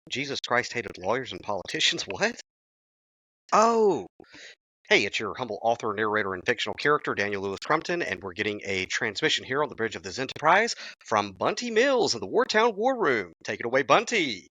Jesus Christ hated lawyers and politicians. What? Oh, hey, it's your humble author, narrator, and fictional character, Daniel Lewis Crumpton, and we're getting a transmission here on the bridge of this Enterprise from Bunty Mills in the Wartown War Room. Take it away, Bunty.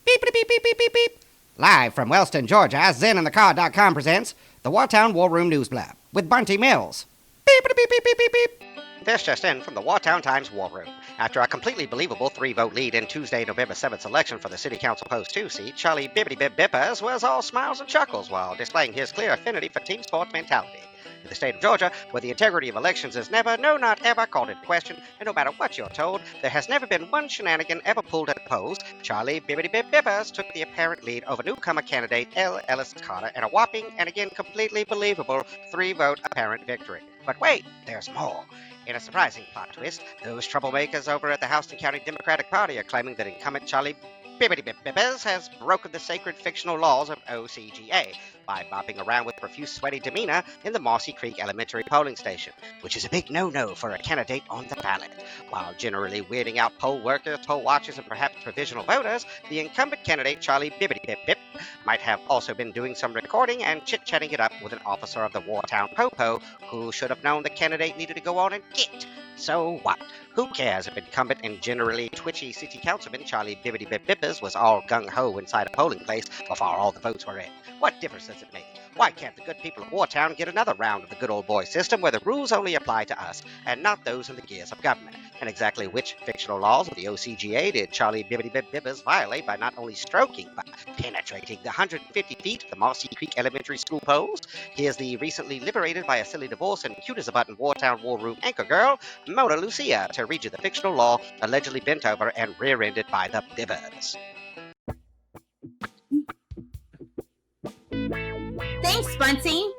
Beep, beep, beep, beep, beep, beep. Live from Wellston, Georgia, ZenandTheCar.com presents the Wartown War Room Newsblurp with Bunty Mills. Beep, beep, beep, beep, beep, beep. This just in from the Wartown Times War Room. After a completely believable 3-vote lead in Tuesday, November 7th election for the City Council Post 2 seat, Charlie Bibbity Bibb Bibbers was all smiles and chuckles while displaying his clear affinity for team sports mentality. In the state of Georgia, where the integrity of elections is never, no not ever, called into question, and no matter what you're told, there has never been one shenanigan ever pulled at the polls, Charlie Bibbity Bibb Bibbers took the apparent lead over newcomer candidate L. Ellis Carter in a whopping and again completely believable 3-vote apparent victory. But wait, there's more. In a surprising plot twist, those troublemakers over at the Houston County Democratic Party are claiming that incumbent Charlie Bibbity Bibb Bibbers has broken the sacred fictional laws of OCGA by bopping around with profuse sweaty demeanor in the Mossy Creek Elementary polling station, which is a big no-no for a candidate on the ballot. While generally weirding out poll workers, poll watchers, and perhaps provisional voters, the incumbent candidate Charlie Bibbity Bibb Bibb might have also been doing some recording and chit-chatting it up with an officer of the Wartown Popo who should have known the candidate needed to go on and get. So what? Who cares if incumbent and generally twitchy city councilman Charlie Bibbity Bibb Bibbers was all gung-ho inside a polling place before all the votes were in? What difference does it make? Why can't the good people of Wartown get another round of the good old boy system where the rules only apply to us and not those in the gears of government? And exactly which fictional laws of the OCGA did Charlie Bibbity Bibb Bibbers violate by not only stroking but penetrating the 150 feet of the Mossy Creek Elementary School polls? Here's the recently liberated by a silly divorce and cute as a button Wartown War Room anchor girl, Mona Lucia, to read you the fictional law allegedly bent over and rear-ended by the Bibbers. Thanks, Bunty.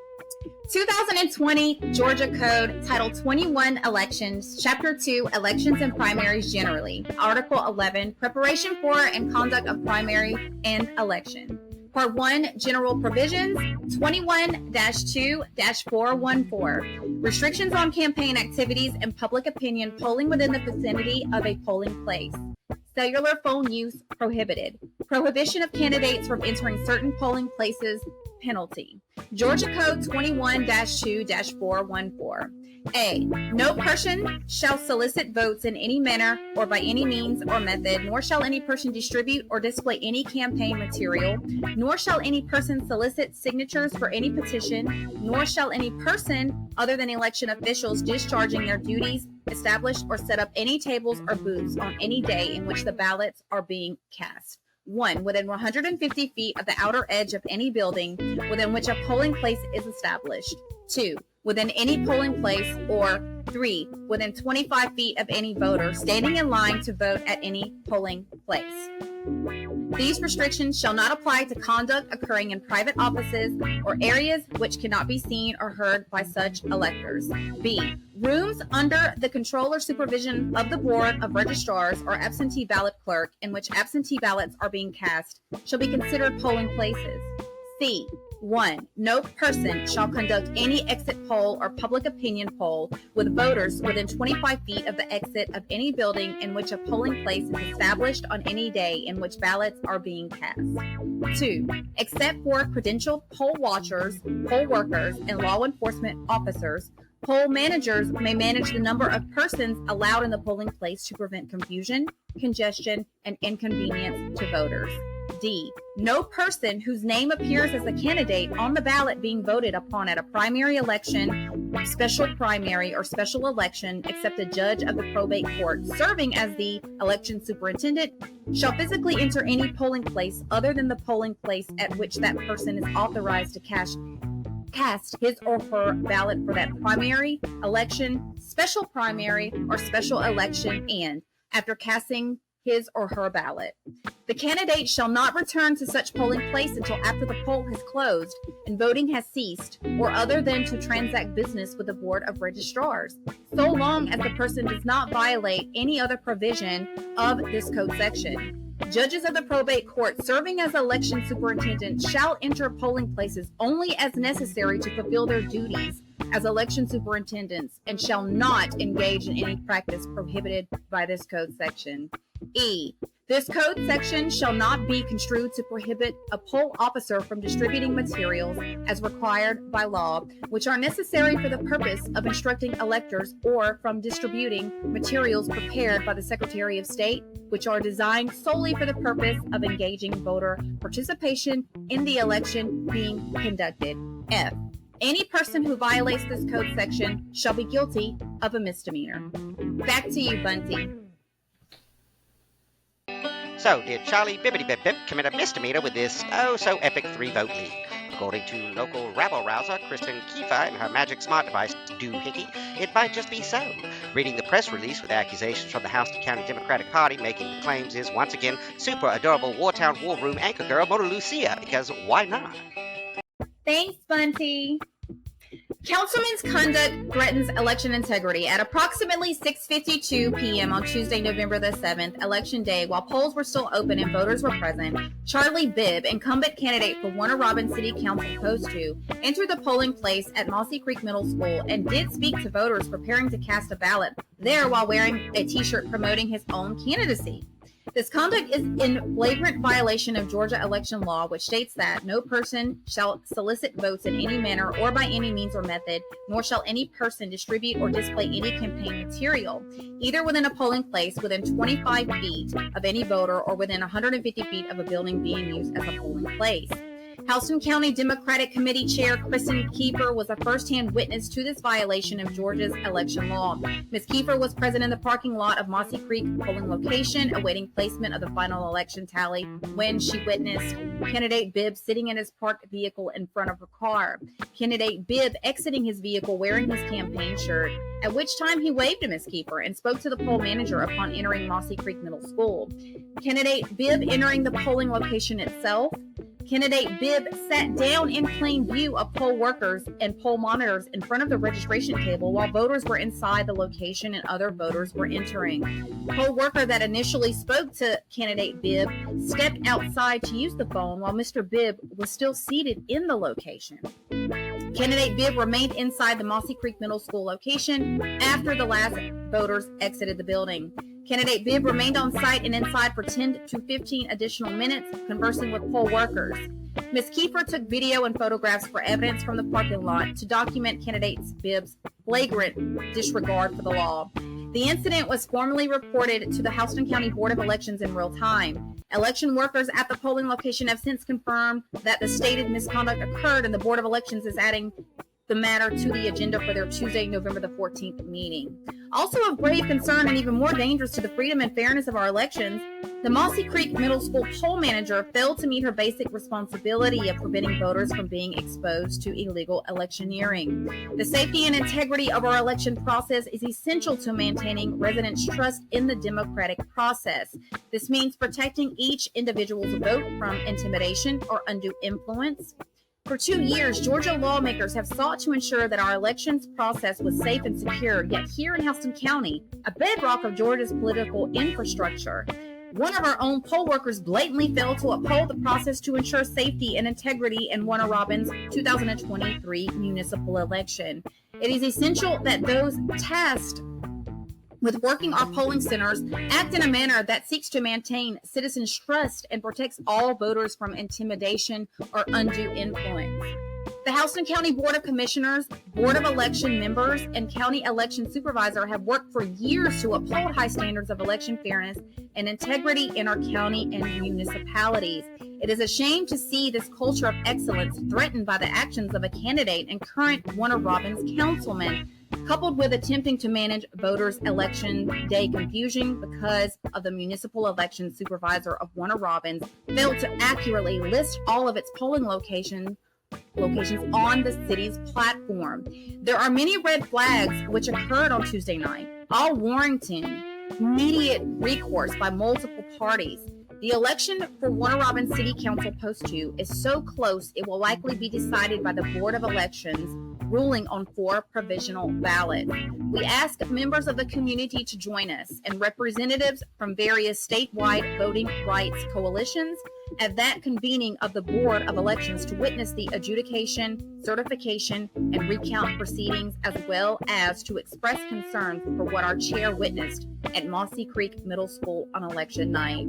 2020 Georgia Code, Title 21 Elections, Chapter 2 Elections and Primaries Generally, Article 11 Preparation for and Conduct of Primary and Election. Part 1 General Provisions 21-2-414 Restrictions on campaign activities and public opinion polling within the vicinity of a polling place. Cellular phone use prohibited. Prohibition of candidates from entering certain polling places. Penalty. Georgia Code 21-2-414. A. No person shall solicit votes in any manner or by any means or method, nor shall any person distribute or display any campaign material, nor shall any person solicit signatures for any petition, nor shall any person other than election officials discharging their duties establish or set up any tables or booths on any day in which the ballots are being cast. 1. Within 150 feet of the outer edge of any building within which a polling place is established. 2. Within any polling place, or 3. Within 25 feet of any voter standing in line to vote at any polling place. These restrictions shall not apply to conduct occurring in private offices or areas which cannot be seen or heard by such electors. B. Rooms under the control or supervision of the Board of Registrars or absentee ballot clerk in which absentee ballots are being cast shall be considered polling places. C. 1. No person shall conduct any exit poll or public opinion poll with voters within 25 feet of the exit of any building in which a polling place is established on any day in which ballots are being cast. 2. Except for credentialed poll watchers, poll workers, and law enforcement officers, poll managers may manage the number of persons allowed in the polling place to prevent confusion, congestion, and inconvenience to voters. D. No person whose name appears as a candidate on the ballot being voted upon at a primary election, special primary, or special election, except a judge of the probate court serving as the election superintendent, shall physically enter any polling place other than the polling place at which that person is authorized to cast his or her ballot for that primary, election, special primary, or special election, and, after casting his or her ballot, the candidate shall not return to such polling place until after the poll has closed and voting has ceased, or other than to transact business with the Board of Registrars, so long as the person does not violate any other provision of this code section. Judges of the probate court serving as election superintendents shall enter polling places only as necessary to fulfill their duties as election superintendents and shall not engage in any practice prohibited by this code section. E. This code section shall not be construed to prohibit a poll officer from distributing materials as required by law, which are necessary for the purpose of instructing electors, or from distributing materials prepared by the Secretary of State, which are designed solely for the purpose of engaging voter participation in the election being conducted. F. Any person who violates this code section shall be guilty of a misdemeanor. Back to you, Bunty. So, did Charlie Bibbity Bibb Bibb commit a misdemeanor with this oh-so-epic 3-vote lead? According to local rabble-rouser Kristen Kiefer and her magic smart device, Doohickey, it might just be so. Reading the press release with accusations from the Houston County Democratic Party making the claims is, once again, super adorable Wartown War Room anchor girl Mona Lucia, because why not? Thanks, Bunty. Councilman's conduct threatens election integrity. At approximately 6:52 p.m. on Tuesday, November the 7th, Election Day, while polls were still open and voters were present, Charlie Bibb, incumbent candidate for Warner Robins City Council Post 2, entered the polling place at Mossy Creek Middle School and did speak to voters preparing to cast a ballot there while wearing a t-shirt promoting his own candidacy. This conduct is in flagrant violation of Georgia election law, which states that no person shall solicit votes in any manner or by any means or method, nor shall any person distribute or display any campaign material, either within a polling place within 25 feet of any voter or within 150 feet of a building being used as a polling place. Houston County Democratic Committee Chair Kristen Kiefer was a first-hand witness to this violation of Georgia's election law. Ms. Kiefer was present in the parking lot of Mossy Creek polling location, awaiting placement of the final election tally, when she witnessed candidate Bibb sitting in his parked vehicle in front of her car. Candidate Bibb exiting his vehicle wearing his campaign shirt, at which time he waved to Ms. Kiefer and spoke to the poll manager upon entering Mossy Creek Middle School. Candidate Bibb entering the polling location itself. Candidate Bibb sat down in plain view of poll workers and poll monitors in front of the registration table while voters were inside the location and other voters were entering. Poll worker that initially spoke to candidate Bibb stepped outside to use the phone while Mr. Bibb was still seated in the location. Candidate Bibb remained inside the Mossy Creek Middle School location after the last voters exited the building. Candidate Bibb remained on site and inside for 10 to 15 additional minutes, conversing with poll workers. Ms. Kiefer took video and photographs for evidence from the parking lot to document candidate Bibb's flagrant disregard for the law. The incident was formally reported to the Houston County Board of Elections in real time. Election workers at the polling location have since confirmed that the stated misconduct occurred, and the Board of Elections is adding the matter to the agenda for their Tuesday, November the 14th meeting. Also of grave concern and even more dangerous to the freedom and fairness of our elections, the Mossy Creek Middle School poll manager failed to meet her basic responsibility of preventing voters from being exposed to illegal electioneering. The safety and integrity of our election process is essential to maintaining residents' trust in the democratic process. This means protecting each individual's vote from intimidation or undue influence. For 2 years, Georgia lawmakers have sought to ensure that our elections process was safe and secure, yet here in Houston County, a bedrock of Georgia's political infrastructure, one of our own poll workers blatantly failed to uphold the process to ensure safety and integrity in Warner Robins' 2023 municipal election. It is essential that those tasked with working our polling centers act in a manner that seeks to maintain citizens' trust and protects all voters from intimidation or undue influence. The Houston County Board of Commissioners, Board of Election members, and County Election Supervisor have worked for years to uphold high standards of election fairness and integrity in our county and municipalities. It is a shame to see this culture of excellence threatened by the actions of a candidate and current Warner Robins councilman, coupled with attempting to manage voters' election day confusion because of the municipal election supervisor of Warner Robins failed to accurately list all of its polling locations on the city's platform. There are many red flags which occurred on Tuesday night, all warranting immediate recourse by multiple parties. The election for Warner Robins City Council Post 2 is so close it will likely be decided by the Board of Elections ruling on 4 provisional ballots. We ask members of the community to join us and representatives from various statewide voting rights coalitions at that convening of the Board of Elections to witness the adjudication, certification, and recount proceedings, as well as to express concerns for what our chair witnessed at Mossy Creek Middle School on election night.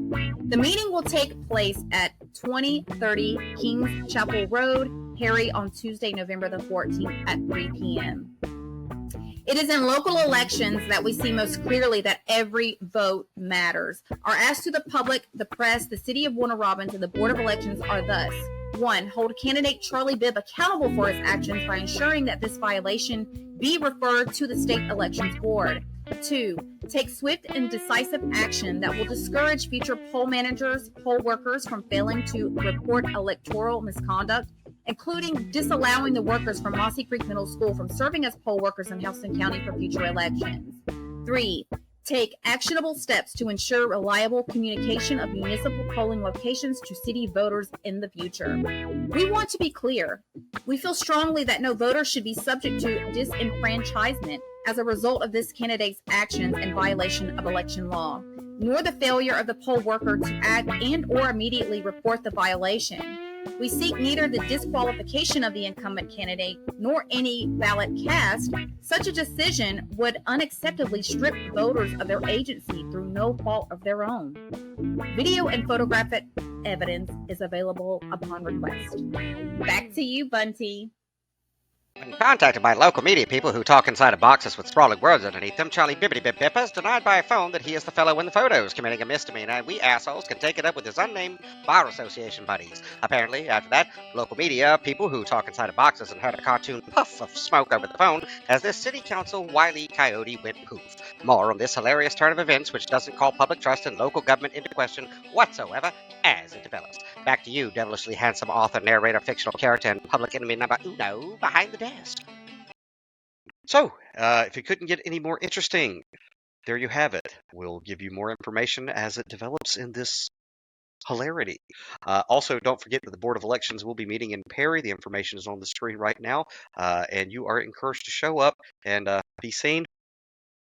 The meeting will take place at 2030 Kings Chapel Road, Perry, on Tuesday, November the 14th at 3 p.m. It is in local elections that we see most clearly that every vote matters. Our asks to the public, the press, the City of Warner Robins, and the Board of Elections are thus: 1. Hold candidate Charlie Bibb accountable for his actions by ensuring that this violation be referred to the State Elections Board. 2. Take swift and decisive action that will discourage future poll managers, poll workers from failing to report electoral misconduct, including disallowing the workers from Mossy Creek Middle School from serving as poll workers in Houston County for future elections. 3. Take actionable steps to ensure reliable communication of municipal polling locations to city voters in the future. We want to be clear. We feel strongly that no voter should be subject to disenfranchisement as a result of this candidate's actions in violation of election law, nor the failure of the poll worker to act and or immediately report the violation. We seek neither the disqualification of the incumbent candidate nor any ballot cast. Such a decision would unacceptably strip voters of their agency through no fault of their own. Video and photographic evidence is available upon request. Back to you, Bunty. When contacted by local media people who talk inside of boxes with sprawling words underneath them, Charlie Bibbity Bibb Bibbers denied by phone that he is the fellow in the photos committing a misdemeanor, and we assholes can take it up with his unnamed bar association buddies. Apparently, after that, local media people who talk inside of boxes and heard a cartoon puff of smoke over the phone as this city council wily coyote went poof. More on this hilarious turn of events, which doesn't call public trust in local government into question whatsoever, as it develops. Back to you, devilishly handsome author, narrator, fictional character, and public enemy number uno behind the desk. So, if it couldn't get any more interesting, there you have it. We'll give you more information as it develops in this hilarity. Also, don't forget that the Board of Elections will be meeting in Perry. The information is on the screen right now, and you are encouraged to show up and be seen,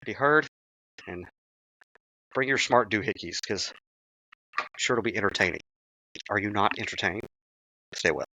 be heard, and bring your smart doohickeys, because I'm sure it'll be entertaining. Are you not entertained? Stay well.